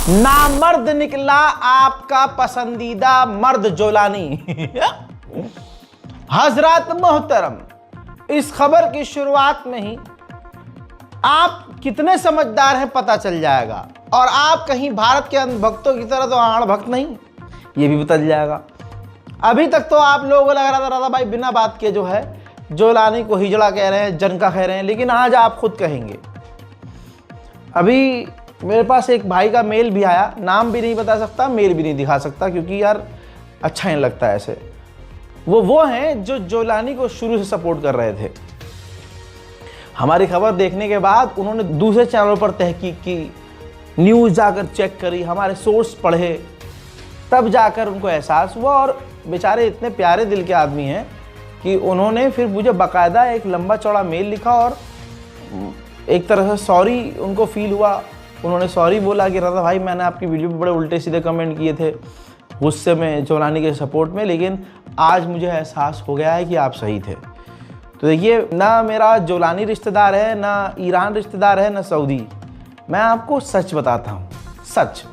नामर्द निकला आपका पसंदीदा मर्द जोलानी। हजरत मोहतरम, इस खबर की शुरुआत में ही आप कितने समझदार हैं पता चल जाएगा, और आप कहीं भारत के अंधभक्तों की तरह तो आड़ भक्त नहीं, ये भी पता चल जाएगा। अभी तक तो आप लोगों को लग रहा था भाई बिना बात के जो है जोलानी को हिजड़ा कह रहे हैं, जनका कह रहे हैं, लेकिन आज आप खुद कहेंगे। अभी मेरे पास एक भाई का मेल भी आया, नाम भी नहीं बता सकता, मेल भी नहीं दिखा सकता, क्योंकि यार अच्छा नहीं लगता ऐसे। वो हैं जो जोलानी को शुरू से सपोर्ट कर रहे थे। हमारी खबर देखने के बाद उन्होंने दूसरे चैनलों पर तहकीक की, न्यूज़ जाकर चेक करी, हमारे सोर्स पढ़े, तब जाकर उनको एहसास हुआ। और बेचारे इतने प्यारे दिल के आदमी हैं कि उन्होंने फिर मुझे बाकायदा एक लंबा चौड़ा मेल लिखा, और एक तरह से सॉरी उनको फील हुआ। उन्होंने सॉरी बोला कि रज़ा भाई मैंने आपकी वीडियो पे बड़े उल्टे सीधे कमेंट किए थे गुस्से में जोलानी के सपोर्ट में, लेकिन आज मुझे एहसास हो गया है कि आप सही थे। तो देखिए, ना मेरा जोलानी रिश्तेदार है, ना ईरान रिश्तेदार है, ना सऊदी। मैं आपको सच बताता हूँ, सच।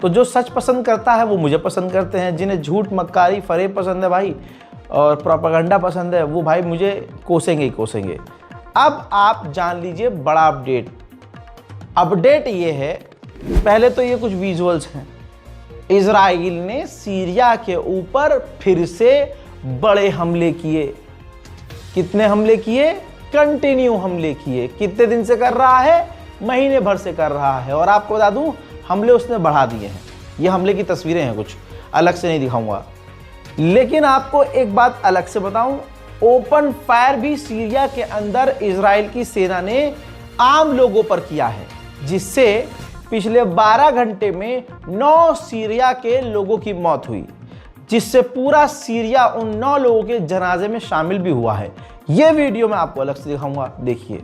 तो जो सच पसंद करता है वो मुझे पसंद करते हैं, जिन्हें झूठ मक्कारी फरेब पसंद है भाई और प्रोपेगेंडा पसंद है, वो भाई मुझे कोसेंगे ही कोसेंगे। अब आप जान लीजिए बड़ा अपडेट ये है। पहले तो ये कुछ विजुअल्स हैं। इजराइल ने सीरिया के ऊपर फिर से बड़े हमले किए। कितने हमले किए? कंटिन्यू हमले किए। कितने दिन से कर रहा है? महीने भर से कर रहा है। और आपको बता दूं, हमले उसने बढ़ा दिए हैं। ये हमले की तस्वीरें हैं, कुछ अलग से नहीं दिखाऊंगा। लेकिन आपको एक बात अलग से बताऊं, ओपन फायर भी सीरिया के अंदर इजराइल की सेना ने आम लोगों पर किया है, जिससे पिछले 12 घंटे में 9 सीरिया के लोगों की मौत हुई, जिससे पूरा सीरिया उन 9 लोगों के जनाजे में शामिल भी हुआ है। यह वीडियो मैं आपको अलग से दिखाऊंगा, देखिए।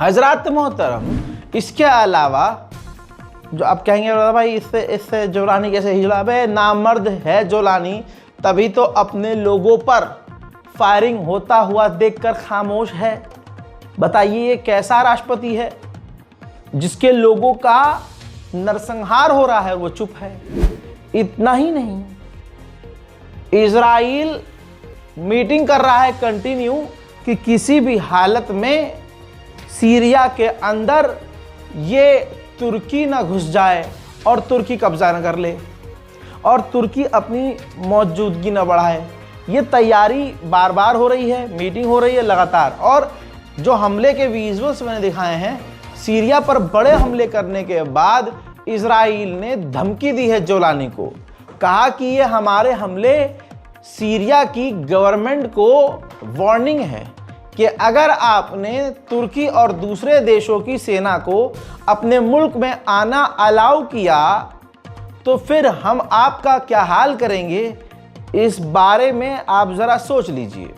हजरत मोहतरम, इसके अलावा जो आप कहेंगे भाई इससे जोलानी कैसे हिजड़ा? बे नामर्द है जोलानी, तभी तो अपने लोगों पर फायरिंग होता हुआ देखकर खामोश है। बताइए ये कैसा राष्ट्रपति है जिसके लोगों का नरसंहार हो रहा है वो चुप है? इतना ही नहीं, इजराइल मीटिंग कर रहा है कंटिन्यू कि किसी भी हालत में सीरिया के अंदर ये तुर्की ना घुस जाए और तुर्की कब्जा न कर ले और तुर्की अपनी मौजूदगी न बढ़ाए। ये तैयारी बार बार हो रही है, मीटिंग हो रही है लगातार। और जो हमले के विजुअल्स मैंने दिखाए हैं, सीरिया पर बड़े हमले करने के बाद इजराइल ने धमकी दी है जोलानी को, कहा कि ये हमारे हमले सीरिया की गवर्नमेंट को वार्निंग है कि अगर आपने तुर्की और दूसरे देशों की सेना को अपने मुल्क में आना अलाउ किया तो फिर हम आपका क्या हाल करेंगे, इस बारे में आप ज़रा सोच लीजिए।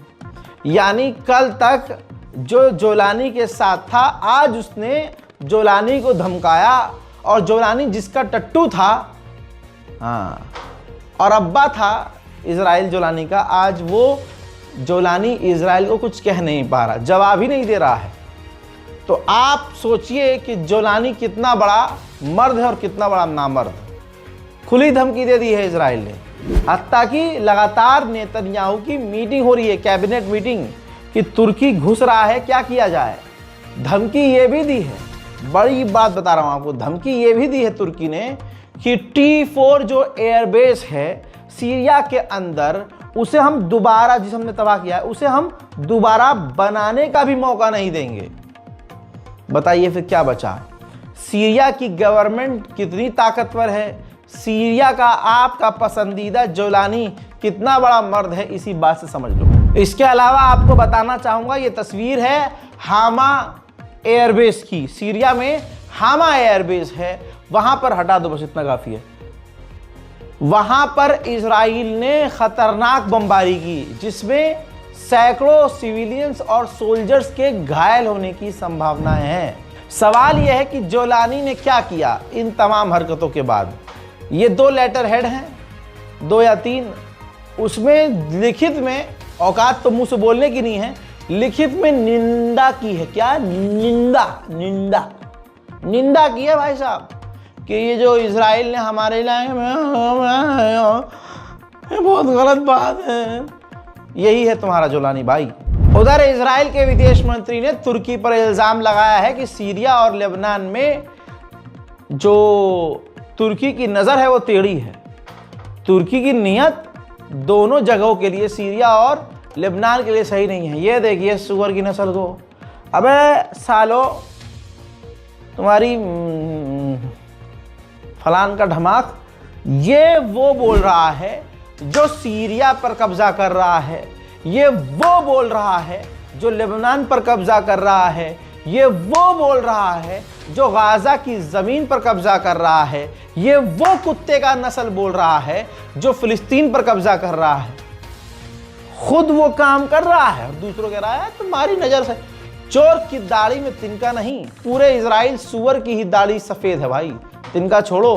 यानी कल तक जो जोलानी के साथ था, आज उसने जोलानी को धमकाया और जोलानी जिसका टट्टू था, हाँ, और अब्बा था इजराइल जोलानी का, आज वो जोलानी इजराइल को कुछ कह नहीं पा रहा, जवाब ही नहीं दे रहा है। तो आप सोचिए कि जोलानी कितना बड़ा मर्द है और कितना बड़ा नामर्द। खुली धमकी दे दी है इजराइल ने, हत्ता कि लगातार नेतन्याहू की मीटिंग हो रही है, कैबिनेट मीटिंग, कि तुर्की घुस रहा है, क्या किया जाए। धमकी ये भी दी है, बड़ी बात बता रहा हूं आपको, धमकी ये भी दी है तुर्की ने कि T4 जो एयरबेस है सीरिया के अंदर, उसे हम दोबारा, जिसे हमने तबाह किया है, उसे हम दोबारा बनाने का भी मौका नहीं देंगे। बताइए फिर क्या बचा। सीरिया की गवर्नमेंट कितनी ताकतवर है, सीरिया का आपका पसंदीदा जोलानी कितना बड़ा मर्द है, इसी बात से समझ लो। इसके अलावा आपको बताना चाहूंगा, ये तस्वीर है हामा एयरबेस की, सीरिया में हामा एयरबेस है, वहां पर हटा दो बस, इतना काफी है। वहां पर इजराइल ने खतरनाक बमबारी की, जिसमें सैकड़ों सिविलियंस और सोल्जर्स के घायल होने की संभावनाएं हैं। सवाल यह है कि जोलानी ने क्या किया इन तमाम हरकतों के बाद। ये 2 लेटर हेड हैं, 2 या 3, उसमें लिखित में, औकात तो मुंह से बोलने की नहीं है, लिखित में निंदा की है। क्या? निंदा की है भाई साहब, कि ये जो इजराइल ने हमारे इलाके में, ये बहुत गलत बात है। यही है तुम्हारा जोलानी भाई। उधर इजराइल के विदेश मंत्री ने तुर्की पर इल्जाम लगाया है कि सीरिया और लेबनान में जो तुर्की की नज़र है वो टेढ़ी है। तुर्की की नीयत दोनों जगहों के लिए, सीरिया और लेबनान के लिए सही नहीं है। ये देखिए सुअर की नस्ल को, अबे सालो तुम्हारी फलान का धमाक। ये वो बोल रहा है जो सीरिया पर कब्जा कर रहा है, ये वो बोल रहा है जो लेबनान पर कब्जा कर रहा है, ये वो बोल रहा है जो गाजा की ज़मीन पर कब्जा कर रहा है, ये वो कुत्ते का नस्ल बोल रहा है जो फिलिस्तीन पर कब्जा कर रहा है। खुद वो काम कर रहा है और दूसरों कह रहा है तुम्हारी नज़र से। चोर की दाढ़ी में तिनका नहीं, पूरे इजराइल सुअर की ही दाढ़ी सफ़ेद है भाई, तिनका छोड़ो,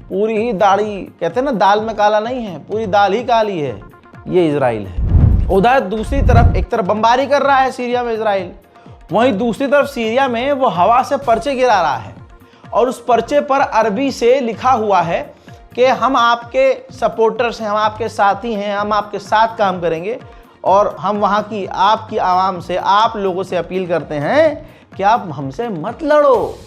पूरी ही दाढ़ी, कहते हैं ना दाल में काला नहीं है, पूरी दाल ही काली है। ये इजराइल है। उधर दूसरी तरफ, एक तरफ बमबारी कर रहा है सीरिया में इजराइल, वहीं दूसरी तरफ सीरिया में वो हवा से पर्चे गिरा रहा है, और उस पर्चे पर अरबी से लिखा हुआ है कि हम आपके सपोर्टर्स हैं, हम आपके साथी हैं, हम आपके साथ काम करेंगे, और हम वहाँ की आपकी आवाम से, आप लोगों से अपील करते हैं कि आप हमसे मत लड़ो,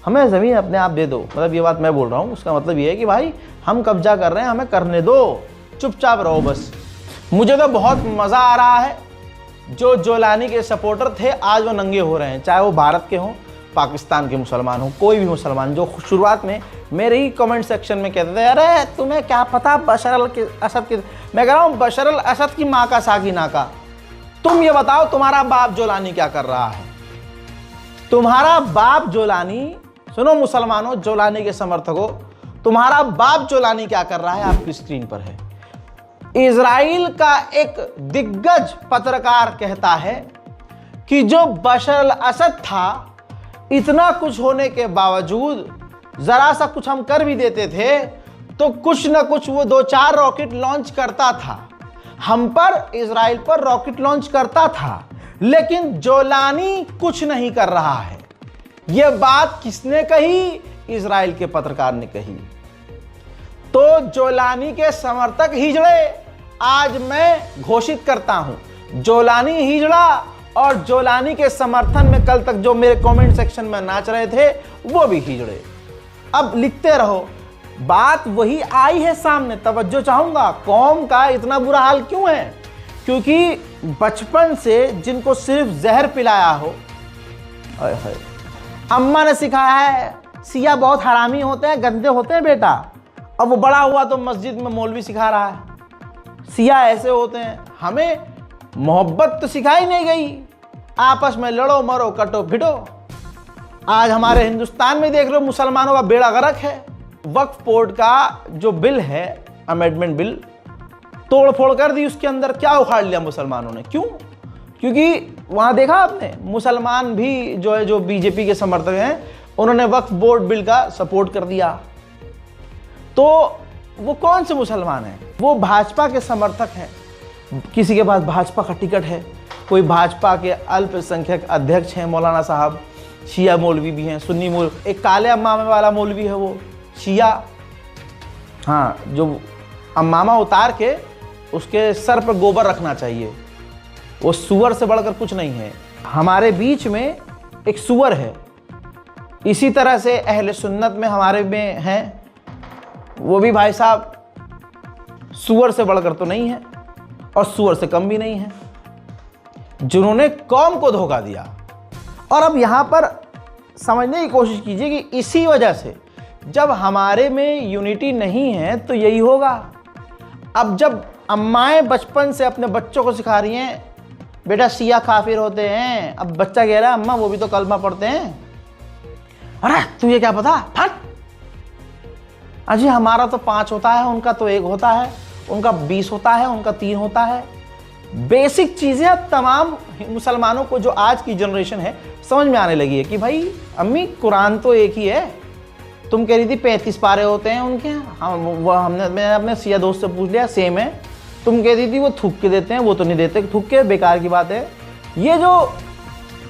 हमें ज़मीन अपने आप दे दो। मतलब ये बात मैं बोल रहा हूँ, उसका मतलब ये है कि भाई हम कब्जा कर रहे हैं, हमें करने दो, चुपचाप रहो बस। मुझे तो बहुत मज़ा आ रहा है, जो जोलानी के सपोर्टर थे आज वो नंगे हो रहे हैं, चाहे वो भारत के हों, पाकिस्तान के मुसलमान हों, कोई भी मुसलमान, जो शुरुआत में मेरे ही कमेंट सेक्शन में कहते थे अरे तुम्हें क्या पता बशर अल असद की, मैं कह रहा हूँ बशर अल असद की माँ का साकी नाका। तुम ये बताओ तुम्हारा बाप जोलानी क्या कर रहा है? तुम्हारा बाप जोलानी, सुनो मुसलमानों, जोलानी के समर्थकों, तुम्हारा बाप जोलानी क्या कर रहा है आपकी स्क्रीन पर है। इजराइल का एक दिग्गज पत्रकार कहता है कि जो बशर अल असद था, इतना कुछ होने के बावजूद, जरा सा कुछ हम कर भी देते थे तो कुछ ना कुछ वो 2-4 रॉकेट लॉन्च करता था, हम पर, इजराइल पर रॉकेट लॉन्च करता था, लेकिन जोलानी कुछ नहीं कर रहा है। ये बात किसने कही? इजराइल के पत्रकार ने कही। तो जोलानी के समर्थक हिजड़े, आज मैं घोषित करता हूं, जोलानी हिजड़ा, और जोलानी के समर्थन में कल तक जो मेरे कमेंट सेक्शन में नाच रहे थे वो भी हिजड़े। अब लिखते रहो, बात वही आई है सामने। तवज्जो चाहूंगा, कौम का इतना बुरा हाल क्यों है? क्योंकि बचपन से जिनको सिर्फ जहर पिलाया हो, अम्मा ने सिखाया है सिया बहुत हरामी होते हैं, गंदे होते हैं बेटा, अब वो बड़ा हुआ तो मस्जिद में मौलवी सिखा रहा है सिया ऐसे होते हैं। हमें मोहब्बत तो सिखाई नहीं गई, आपस में लड़ो मरो कटो भिड़ो। आज हमारे हिंदुस्तान में देख लो मुसलमानों का बेड़ा गर्क है। वक्फ बोर्ड का जो बिल है, अमेंडमेंट बिल, तोड़ फोड़ कर दी, उसके अंदर क्या उखाड़ लिया मुसलमानों ने। क्यों? क्योंकि वहां देखा आपने, मुसलमान भी जो है, जो बीजेपी के समर्थक हैं, उन्होंने वक्फ बोर्ड बिल का सपोर्ट कर दिया। तो वो कौन से मुसलमान हैं? वो भाजपा के समर्थक हैं। किसी के पास भाजपा का टिकट है, कोई भाजपा के अल्पसंख्यक अध्यक्ष हैं मौलाना साहब, शिया मौलवी भी हैं, सुन्नी मौलवी, एक काले अम्मामे वाला मौलवी है वो शिया, हाँ, जो अम्मामा उतार के उसके सर पर गोबर रखना चाहिए, वो सुअर से बढ़कर कुछ नहीं है। हमारे बीच में एक सुअर है, इसी तरह से अहले सुन्नत में हमारे में हैं, वो भी भाई साहब सुअर से बढ़कर तो नहीं है और सुअर से कम भी नहीं है, जिन्होंने कौम को धोखा दिया। और अब यहां पर समझने की कोशिश कीजिए कि इसी वजह से जब हमारे में यूनिटी नहीं है तो यही होगा। अब जब अम्माएं बचपन से अपने बच्चों को सिखा रही हैं बेटा शिया काफिर होते हैं, अब बच्चा कह रहा है अम्मा वो भी तो कलमा पढ़ते हैं, अरे तुझे क्या पता, फट। अजी हमारा तो 5 होता है, उनका तो 1 होता है, उनका 20 होता है, उनका 3 होता है। बेसिक चीजें अब तमाम मुसलमानों को, जो आज की जनरेशन है, समझ में आने लगी है कि भाई अम्मी कुरान तो एक ही है, तुम कह रही थी 35 पारे होते हैं उनके, मैंने अपने शिया दोस्त से पूछ लिया, सेम है। तुम कह रही थी वो थूक के देते हैं, वो तो नहीं देते, थूक के बेकार की बात है। ये जो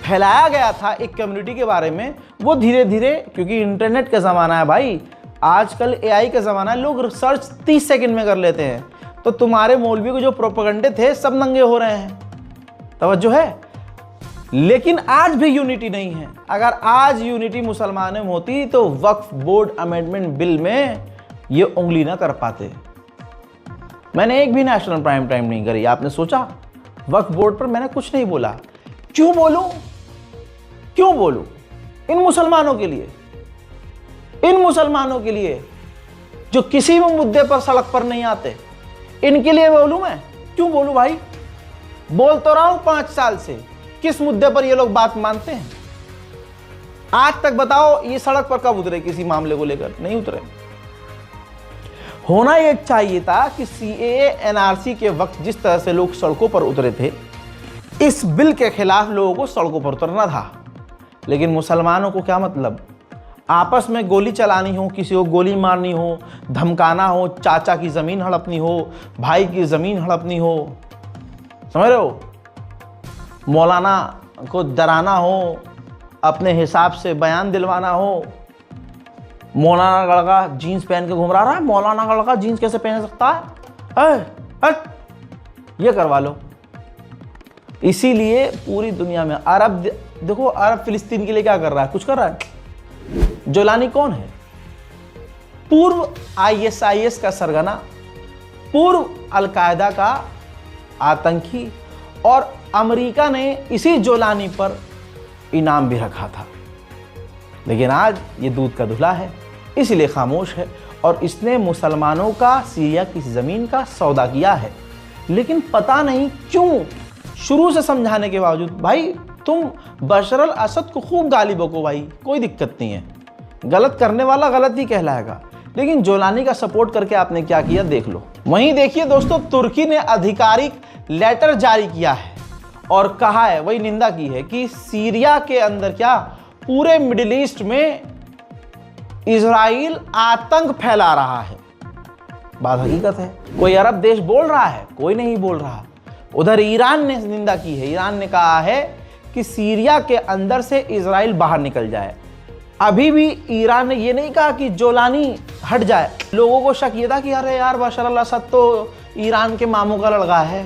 फैलाया गया था एक कम्युनिटी के बारे में, वो धीरे धीरे, क्योंकि इंटरनेट का ज़माना है भाई, आजकल AI का ज़माना है, लोग सर्च 30 सेकंड में कर लेते हैं, तो तुम्हारे मौलवी को जो प्रोपेगेंडे थे सब नंगे हो रहे हैं, तवज्जो है। लेकिन आज भी यूनिटी नहीं है। अगर आज यूनिटी मुसलमानों में होती तो वक्फ बोर्ड अमेंडमेंट बिल में ये उंगली ना कर पाते। मैंने एक भी नेशनल प्राइम टाइम नहीं करी। आपने सोचा वक्फ बोर्ड पर मैंने कुछ नहीं बोला, क्यों बोलूं? क्यों बोलूं? इन मुसलमानों के लिए, इन मुसलमानों के लिए जो किसी भी मुद्दे पर सड़क पर नहीं आते, इनके लिए बोलूं मैं? क्यों बोलूं भाई? बोल तो रहा हूं 5 साल से, किस मुद्दे पर ये लोग बात मानते हैं? आज तक बताओ ये सड़क पर कब उतरे किसी मामले को लेकर? नहीं उतरे। होना ये चाहिए था कि CAA NRC के वक्त जिस तरह से लोग सड़कों पर उतरे थे, इस बिल के खिलाफ लोगों को सड़कों पर उतरना था। लेकिन मुसलमानों को क्या मतलब? आपस में गोली चलानी हो, किसी को गोली मारनी हो, धमकाना हो, चाचा की ज़मीन हड़पनी हो, भाई की ज़मीन हड़पनी हो, समझ रहे हो, मौलाना को डराना हो, अपने हिसाब से बयान दिलवाना हो। मौलाना का लड़का जीन्स पहन के घूम रहा है, मौलाना का लड़का जीन्स कैसे पहन सकता है? ये करवा लो। इसीलिए पूरी दुनिया में अरब, देखो अरब फिलिस्तीन के लिए क्या कर रहा है? कुछ कर रहा है? जोलानी कौन है? पूर्व ISIS का सरगना, पूर्व अलकायदा का आतंकी, और अमेरिका ने इसी जोलानी पर इनाम भी रखा था। लेकिन आज ये दूध का धुला है, इसलिए खामोश है, और इसने मुसलमानों का सीरिया की ज़मीन का सौदा किया है। लेकिन पता नहीं क्यों शुरू से समझाने के बावजूद, भाई तुम बशर अल असद को खूब गाली बको भाई, कोई दिक्कत नहीं है, गलत करने वाला गलत ही कहलाएगा, लेकिन जोलानी का सपोर्ट करके आपने क्या किया देख लो। वहीं देखिए दोस्तों, तुर्की ने आधिकारिक लेटर जारी किया है और कहा है, वही निंदा की है कि सीरिया के अंदर क्या, पूरे मिडिल ईस्ट में इजराइल आतंक फैला रहा है। बात हकीकत है। कोई अरब देश बोल रहा है? कोई नहीं बोल रहा। उधर ईरान ने निंदा की है। ईरान ने कहा है कि सीरिया के अंदर से इजराइल बाहर निकल जाए। अभी भी ईरान ने यह नहीं कहा कि जोलानी हट जाए। लोगों को शक ये था कि अरे यार बशर अल असद तो ईरान के मामू का लड़का है।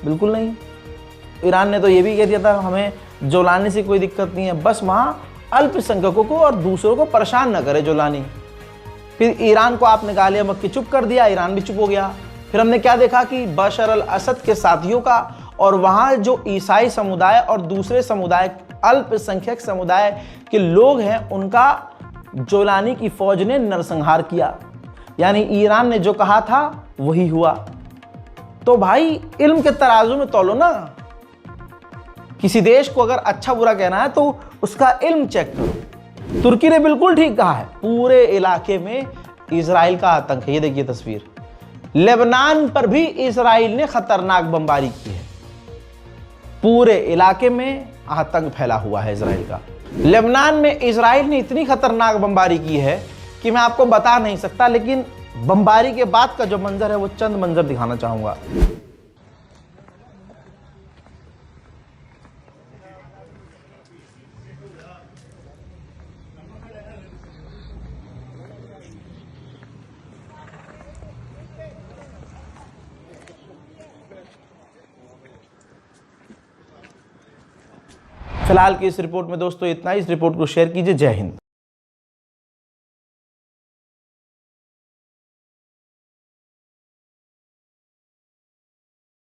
बिल्कुल नहीं। ईरान ने तो ये भी कह दिया था हमें जोलानी से कोई दिक्कत नहीं है, बस वहां अल्पसंख्यकों को और दूसरों को परेशान न करे जोलानी। फिर ईरान को आपने गालियां लिया, मक्की चुप कर दिया, ईरान भी चुप हो गया। फिर हमने क्या देखा कि बशर अल असद के साथियों का और वहाँ जो ईसाई समुदाय और दूसरे समुदाय, अल्पसंख्यक समुदाय के लोग हैं, उनका जोलानी की फौज ने नरसंहार किया। यानी ईरान ने जो कहा था वही हुआ। तो भाई इल्म के तराजू में तौलो ना। किसी देश को अगर अच्छा बुरा कहना है तो उसका इल्म चेक करो। तुर्की ने बिल्कुल ठीक कहा है, पूरे इलाके में इजराइल का आतंक है। ये देखिए तस्वीर, लेबनान पर भी इजराइल ने खतरनाक बमबारी की है। पूरे इलाके में आतंक फैला हुआ है इजराइल का। लेबनान में इजराइल ने इतनी खतरनाक बमबारी की है कि मैं आपको बता नहीं सकता, लेकिन बमबारी के बाद का जो मंजर है वो चंद मंजर दिखाना चाहूंगा। फिलहाल की इस रिपोर्ट में दोस्तों इतना ही। इस रिपोर्ट को शेयर कीजिए। जय हिंद।